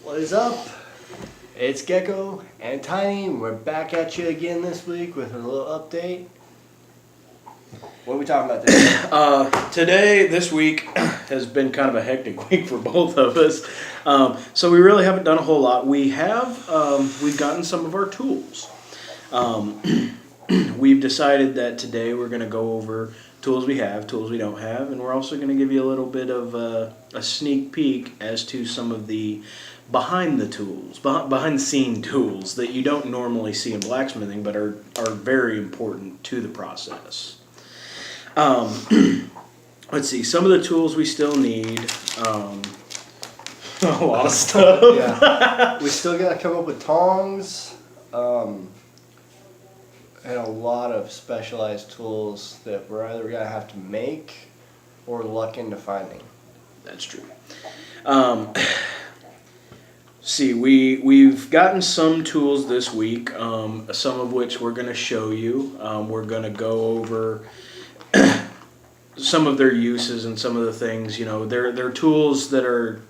What is up? It's Gecko and Tiny. We're back at you again this week with a little update. What are we talking about today? This week has been kind of a hectic week for both of us. So we really haven't done a whole lot. We've gotten some of our tools. We've decided that today we're going to go over tools we have, tools we don't have, and we're also going to give you a little bit of a sneak peek as to some of the behind the scene tools that you don't normally see in blacksmithing but are very important to the process. Let's see, some of the tools we still need, a lot of stuff. Yeah. We still got to come up with tongs, and a lot of specialized tools that we're either going to have to make or luck into finding. That's true. See, we've gotten some tools this week, some of which we're going to show you. We're going to go over some of their uses and some of the things. You know, they're tools that are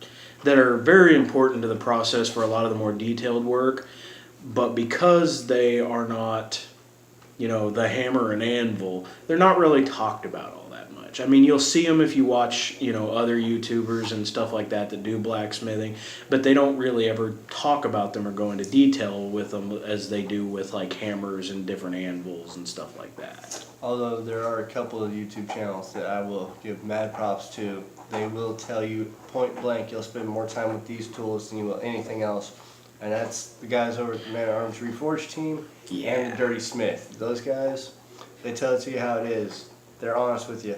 very important to the process for a lot of the more detailed work, but because they are not, you know, the hammer and anvil, they're not really talked about all that much. I mean, you'll see them if you watch, you know, other YouTubers and stuff like that do blacksmithing, but they don't really ever talk about them or go into detail with them as they do with like hammers and different anvils and stuff like that. Although there are a couple of YouTube channels that I will give mad props to. They will tell you point blank you'll spend more time with these tools than you will anything else. And that's the guys over at the Man at Arms Reforged team and the Dirty Smith. Those guys, they tell it to you how it is. They're honest with you.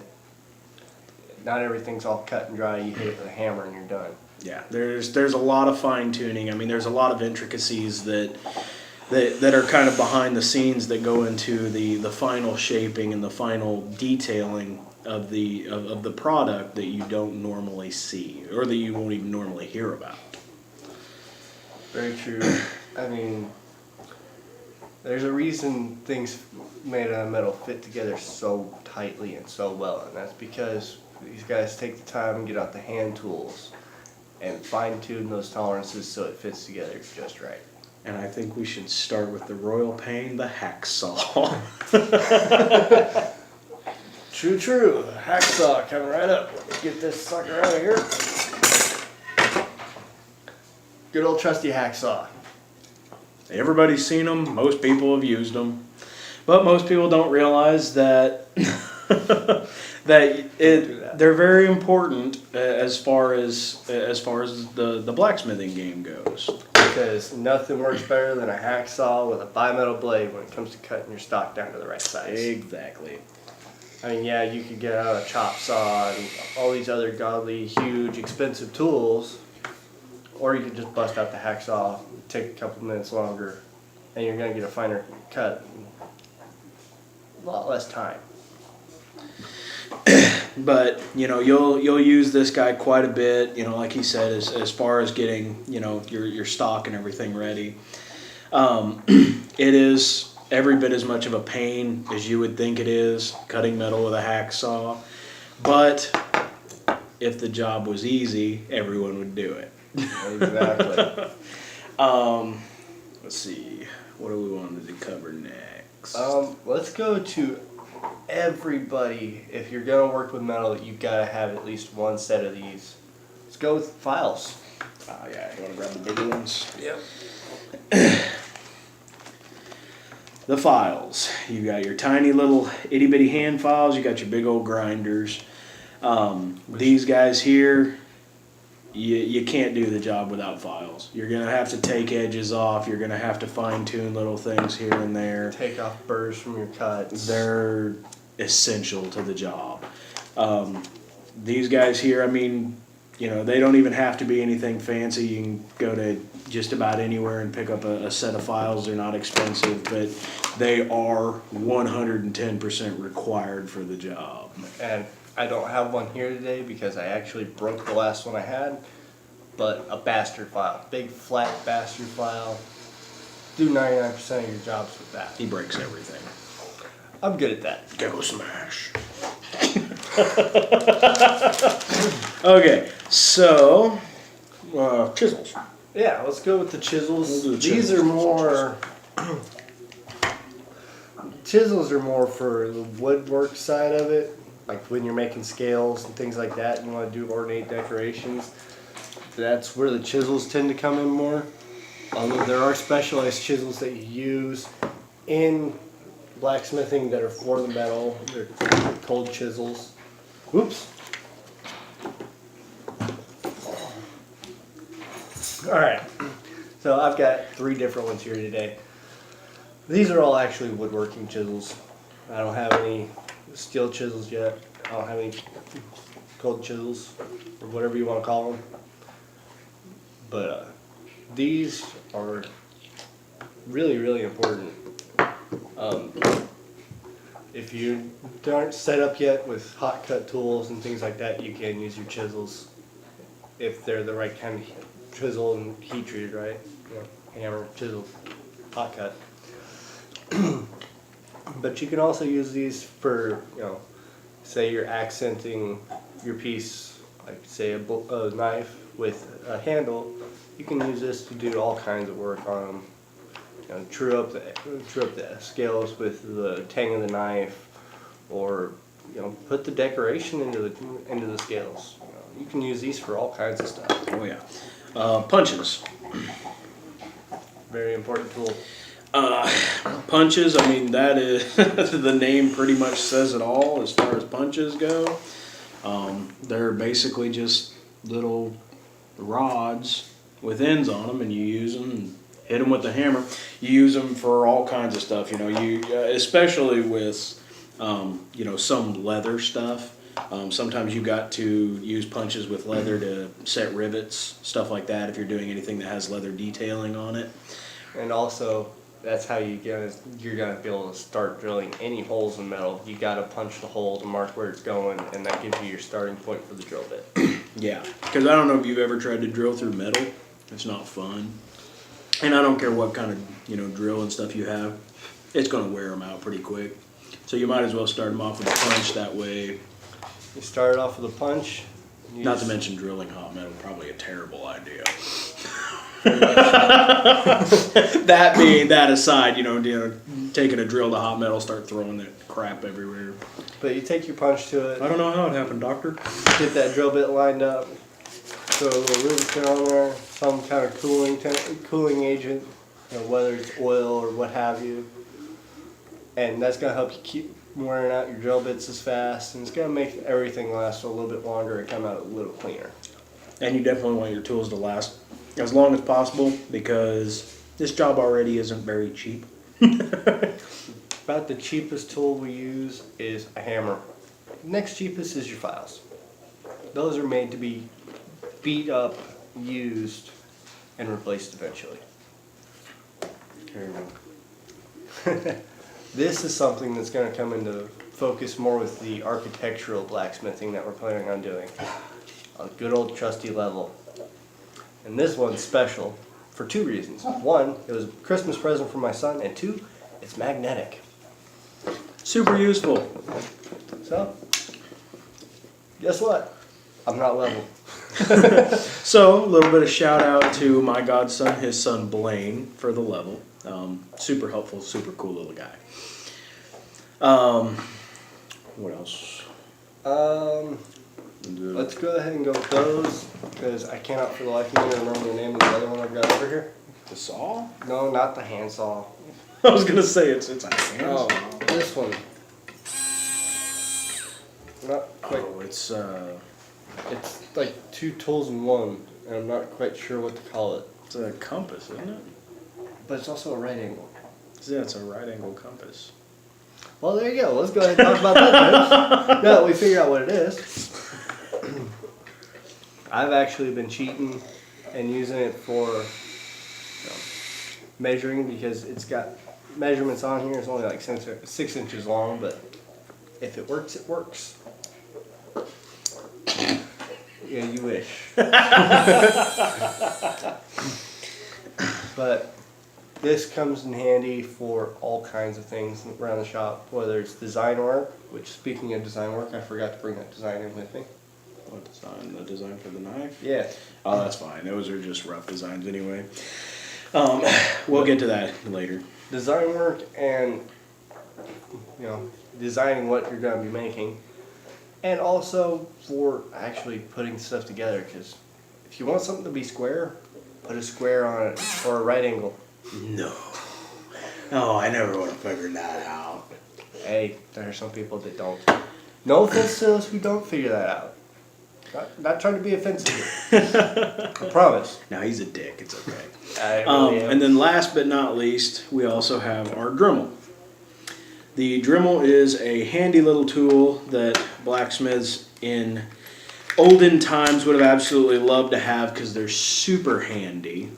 Not everything's all cut and dry. You hit it with a hammer and you're done. Yeah, there's a lot of fine tuning. I mean, there's a lot of intricacies that are kind of behind the scenes that go into the final shaping and the final detailing of the product that you don't normally see or that you won't even normally hear about. Very true. I mean, there's a reason things made out of metal fit together so tightly and so well, and that's because these guys take the time and get out the hand tools and fine-tune those tolerances so it fits together just right. And I think we should start with the royal pain, the hacksaw. True. Hacksaw coming right up. Let's get this sucker out of here. Good old trusty hacksaw. Everybody's seen them. Most people have used them. But most people don't realize that they're very important as far as the blacksmithing game goes. Because nothing works better than a hacksaw with a bimetal blade when it comes to cutting your stock down to the right size. Exactly. I mean, yeah, you could get out a chop saw and all these other godly, huge, expensive tools, or you could just bust out the hacksaw, take a couple minutes longer, and you're going to get a finer cut. A lot less time. But, you know, you'll use this guy quite a bit, you know, like he said, as far as getting, you know, your stock and everything ready. It is every bit as much of a pain as you would think it is, cutting metal with a hacksaw. But if the job was easy, everyone would do it. Exactly. Let's see, what do we want to cover next? Let's go to everybody. If you're going to work with metal, you've got to have at least one set of these. Let's go with files. Yeah, you want to grab the bigger ones? Yep. The files. You got your tiny little itty bitty hand files. You got your big old grinders. These guys here, you can't do the job without files. You're gonna have to take edges off. You're gonna have to fine tune little things here and there. Take off burrs from your cuts. They're essential to the job. These guys here, I mean, you know, they don't even have to be anything fancy. You can go to just about anywhere and pick up a set of files. They're not expensive, but they are 110% required for the job. And I don't have one here today because I actually broke the last one I had, but a bastard file. Big flat bastard file. Do 99% of your jobs with that. He breaks everything. I'm good at that. Go smash. Okay, so chisels. Yeah, let's go with the chisels. We'll do the These chisels. are more. Chisels are more for the woodwork side of it, like when you're making scales and things like that, and you want to do ornate decorations. That's where the chisels tend to come in more. Although there are specialized chisels that you use in blacksmithing that are for the metal. They're cold chisels. Whoops. Alright, so I've got 3 different ones here today. These are all actually woodworking chisels. I don't have any steel chisels yet. I don't have any cold chisels, or whatever you want to call them. But these are really, really important. If you aren't set up yet with hot cut tools and things like that, you can use your chisels if they're the right kind of chisel and heat treated, right? You know, hammer, chisel, hot cut. But you can also use these for, you know, say you're accenting your piece, like say a knife with a handle. You can use this to do all kinds of work on them. You know, true up the scales with the tang of the knife, or you know, put the decoration into the scales. You can use these for all kinds of stuff. Oh yeah. Punches. Very important tool. Punches, I mean, that is, the name pretty much says it all as far as punches go. They're basically just little rods with ends on them, and you use them and hit them with the hammer. You use them for all kinds of stuff, you know, especially with, you know, some leather stuff. Sometimes you got to use punches with leather to set rivets, stuff like that, if you're doing anything that has leather detailing on it. And also, that's how you're gonna be able to start drilling any holes in metal. You gotta punch the hole to mark where it's going, and that gives you your starting point for the drill bit. Yeah, because I don't know if you've ever tried to drill through metal. It's not fun. And I don't care what kind of, you know, drill and stuff you have. It's going to wear them out pretty quick. So you might as well start them off with a punch that way. You start off with a punch. Not to mention drilling hot metal, probably a terrible idea. That aside, you know, taking a drill to hot metal, start throwing that crap everywhere. But you take your punch to it. I don't know how it happened, doctor. Get that drill bit lined up. Throw a little rivet on there, some kind of cooling agent, you know, whether it's oil or what have you. And that's gonna help you keep wearing out your drill bits as fast, and it's gonna make everything last a little bit longer and come out a little cleaner. And you definitely want your tools to last as long as possible, because this job already isn't very cheap. About the cheapest tool we use is a hammer. Next cheapest is your files. Those are made to be beat up, used, and replaced eventually. Here you go. This is something that's going to come into focus more with the architectural blacksmithing that we're planning on doing. A good old trusty level. And this one's special for 2 reasons. 1, it was a Christmas present for my son, and 2, it's magnetic. Super useful. So, guess what? I'm not level. So, a little bit of shout out to my godson, his son Blaine, for the level. Super helpful, super cool little guy. What else? Let's go ahead and go with those, because I cannot for the life of me remember the name of the other one I've got over here. The saw? No, not the handsaw. I was gonna say it's a handsaw. Oh, this one. Not quite. Oh, it's like 2 tools in one, and I'm not quite sure what to call it. it's a compass, isn't it? But it's also a right angle. Yeah, it's a right angle compass. Well, there you go. Let's go ahead and talk about that then. Now that we figure out what it is. I've actually been cheating and using it for measuring, because it's got measurements on here. It's only like 6 inches long, but if it works, it works. Yeah, you wish. But this comes in handy for all kinds of things around the shop, whether it's design work, which, speaking of design work, I forgot to bring that design in with me. What design? The design for the knife? Yeah. Oh, that's fine. Those are just rough designs anyway. We'll get to that later. Design work and, designing what you're going to be making. And also for actually putting stuff together, because if you want something to be square, put a square on it or a right angle. No. Oh, I never would have figured that out. Hey, there are some people that don't. No offense to those who don't figure that out. Not trying to be offensive here. I promise. No, he's a dick. It's okay. I really am. And then last but not least, we also have our Dremel. The Dremel is a handy little tool that blacksmiths in olden times would have absolutely loved to have because they're super handy.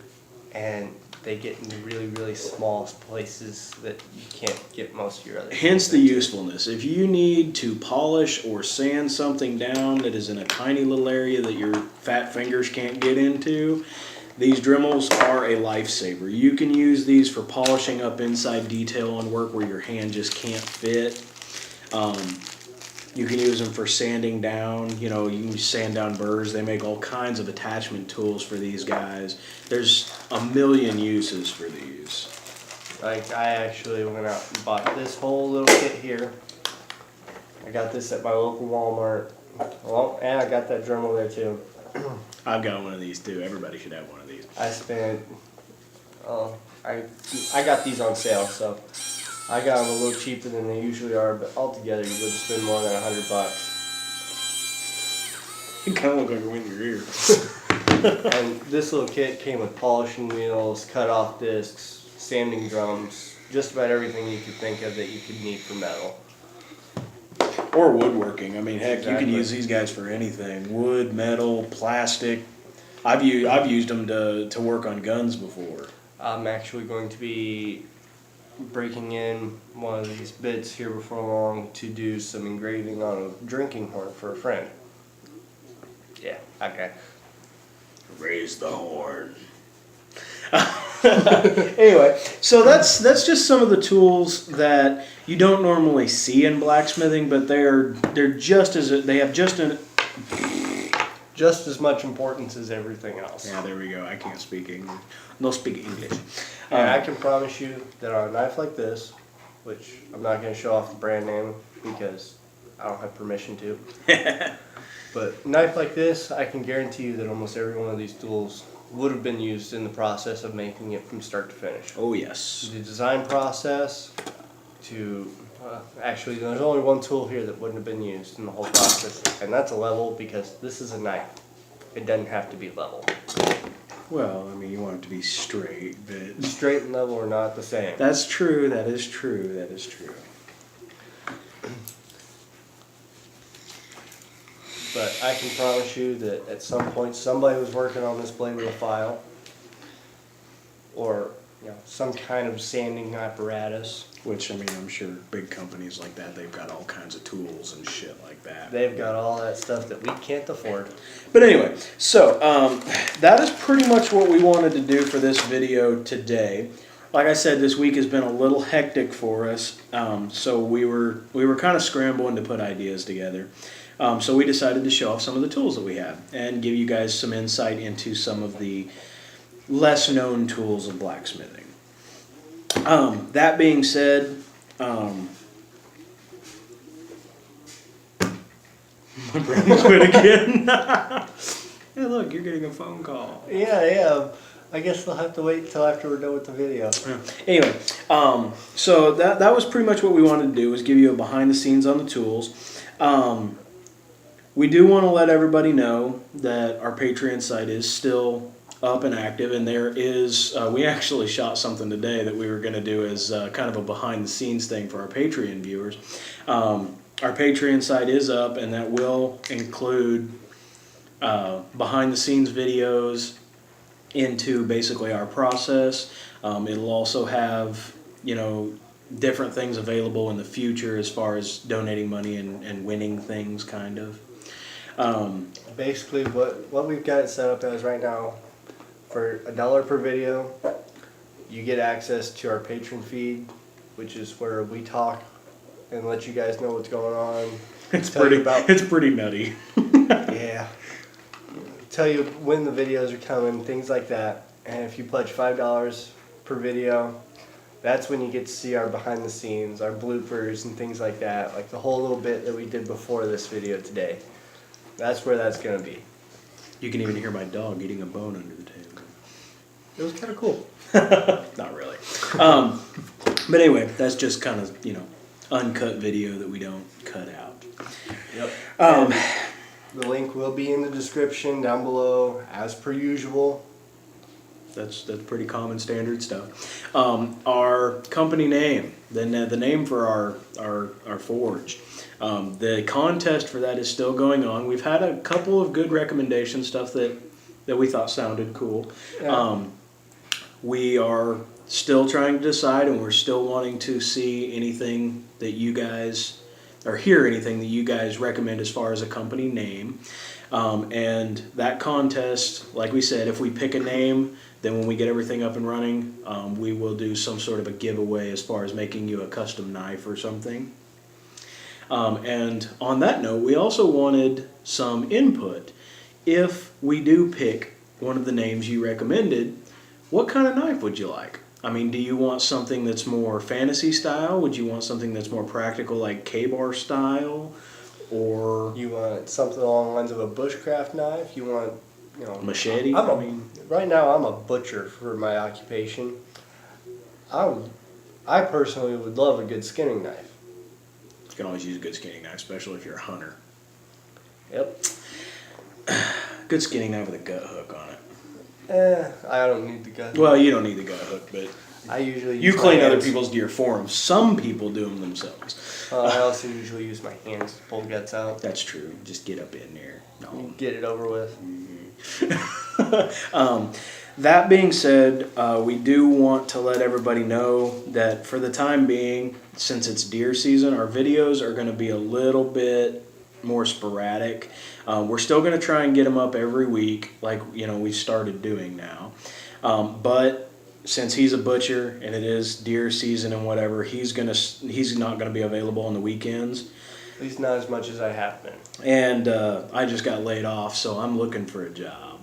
And they get in really, really small places that you can't get most of your other Hence things the into. usefulness. If you need to polish or sand something down that is in a tiny little area that your fat fingers can't get into, these Dremels are a lifesaver. You can use these for polishing up inside detail on work where your hand just can't fit. You can use them for sanding down. You can sand down burrs. They make all kinds of attachment tools for these guys. There's a million uses for these. Like, I actually went out and bought this whole little kit here. I got this at my local Walmart. Well, and I got that Dremel there too. I've got one of these too. Everybody should have one of these. I spent, I got these on sale, so I got them a little cheaper than they usually are, but altogether you wouldn't spend more than $100. You kind of look like a wind in your ear. And this little kit came with polishing wheels, cut-off discs, sanding drums, just about everything you could think of that you could need for metal. Or woodworking. I mean, heck, you Exactly. can use these guys for anything. Wood, metal, plastic. I've used them to work on guns before. I'm actually going to be breaking in one of these bits here before long to do some engraving on a drinking horn for a friend. Yeah, okay. Raise the horn. Anyway, so that's just some of the tools that you don't normally see in blacksmithing, but they're just Just as much importance as everything else. Yeah, there we go. I can't speak English. No speak English. And I can promise you that on a knife like this, which I'm not going to show off the brand name because I don't have permission to, but a knife like this, I can guarantee you that almost every one of these tools would have been used in the process of making it from start to finish. Oh yes. The design process to, actually there's only one tool here that wouldn't have been used in the whole process, and that's a level because this is a knife. It doesn't have to be level. Well, I mean, you want it to be straight, but Straight and level are not the same. that's true. That is true. That is true. But I can promise you that at some point somebody was working on this blade with a file or some kind of sanding apparatus. Which, I mean, I'm sure big companies like that, they've got all kinds of tools and shit like that. They've got all that stuff that we can't afford. But anyway, so that is pretty much what we wanted to do for this video today. Like I said, this week has been a little hectic for us, so we were kind of scrambling to put ideas together. So we decided to show off some of the tools that we have and give you guys some insight into some of the less known tools of blacksmithing. That being said, my brain quit again. Hey, look, you're getting a phone call. Yeah. I guess they'll have to wait until after we're done with the video. Anyway, so that was pretty much what we wanted to do, was give you a behind the scenes on the tools. We do want to let everybody know that our Patreon site is still up and active, and there is, we actually shot something today that we were going to do as kind of a behind the scenes thing for our Patreon viewers. Our Patreon site is up, and that will include behind the scenes videos into basically our process. It'll also have, different things available in the future as far as donating money and winning things, kind of. Basically, what we've got it set up as right now, for $1 per video, you get access to our Patreon feed, which is where we talk and let you guys know what's going on. It's Tell you pretty about- it's pretty nutty. Yeah. tell you when the videos are coming, things like that. And if you pledge $5 per video, that's when you get to see our behind the scenes, our bloopers and things like that. Like the whole little bit that we did before this video today. That's where that's going to be. You can even hear my dog eating a bone under the table. It was kind of cool. Not really. But anyway, that's just kind of, uncut video that we don't cut out. Yep. The link will be in the description down below, as per usual. That's pretty common standard stuff. Our company name, the name for our forge. The contest for that is still going on. We've had a couple of good recommendations, stuff that we thought sounded cool. Yeah. We are still trying to decide, and we're still wanting to see anything that you guys, or hear anything that you guys recommend as far as a company name. And that contest, like we said, if we pick a name, then when we get everything up and running, we will do some sort of a giveaway as far as making you a custom knife or something. And on that note, we also wanted some input. If we do pick one of the names you recommended, what kind of knife would you like? I mean, do you want something that's more fantasy style? Would you want something that's more practical, like K-bar style? Or You want something along the lines of a bushcraft knife? You want, machete? Right now I'm a butcher for my occupation. I personally would love a good skinning knife. You can always use a good skinning knife, especially if you're a hunter. Yep. Good skinning knife with a gut hook on it. I don't need the gun. Well, you don't need the gut hook, but I usually you use clean my other hands. people's deer for them. Some people do them themselves. I also usually use my hands to pull guts out. That's true. Just get up in there. No. Get it over with. That being said, we do want to let everybody know that for the time being, since it's deer season, our videos are going to be a little bit more sporadic. We're still going to try and get them up every week, like we started doing now. But since he's a butcher and it is deer season and whatever, he's not going to be available on the weekends. At least not as much as I have been. And I just got laid off, so I'm looking for a job.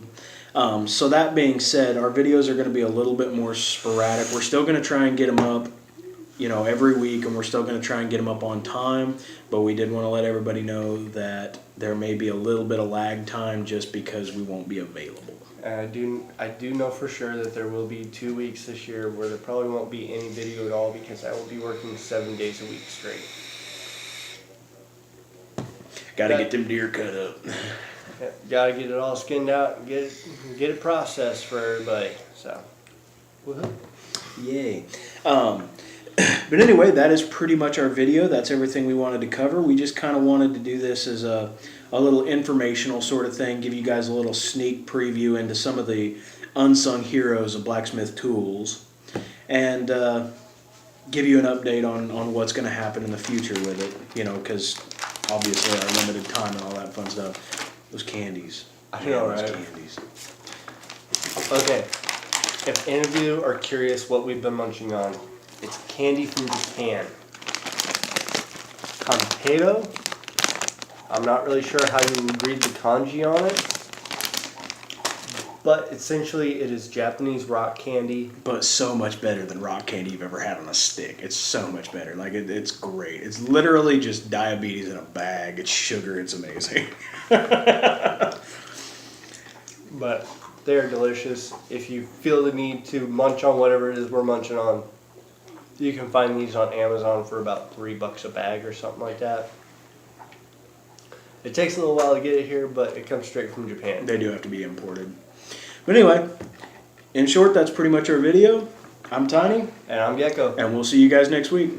So that being said, our videos are going to be a little bit more sporadic. We're still going to try and get them up, every week, and we're still going to try and get them up on time. But we did want to let everybody know that there may be a little bit of lag time just because we won't be available. And I do know for sure that there will be 2 weeks this year where there probably won't be any video at all because I will be working 7 days a week straight. Got to get them deer cut up. Gotta get it all skinned out and get it processed for everybody. So, woohoo. Yay. But anyway, that is pretty much our video. That's everything we wanted to cover. We just kind of wanted to do this as a little informational sort of thing, give you guys a little sneak preview into some of the unsung heroes of blacksmith tools, and give you an update on what's going to happen in the future with it, because obviously our limited time and all that fun stuff. Those candies. I know, Those right? candies. Okay, if any of you are curious what we've been munching on, it's candy from Japan. Kanpedo. I'm not really sure how you read the kanji on it, but essentially it is Japanese rock candy. But so much better than rock candy you've ever had on a stick. It's so much better. Like, it's great. It's literally just diabetes in a bag. It's sugar. It's amazing. But they're delicious. If you feel the need to munch on whatever it is we're munching on, you can find these on Amazon for about $3 a bag or something like that. It takes a little while to get it here, but it comes straight from Japan. They do have to be imported. But anyway, in short, that's pretty much our video. I'm Tiny. And I'm Gecko. And we'll see you guys next week.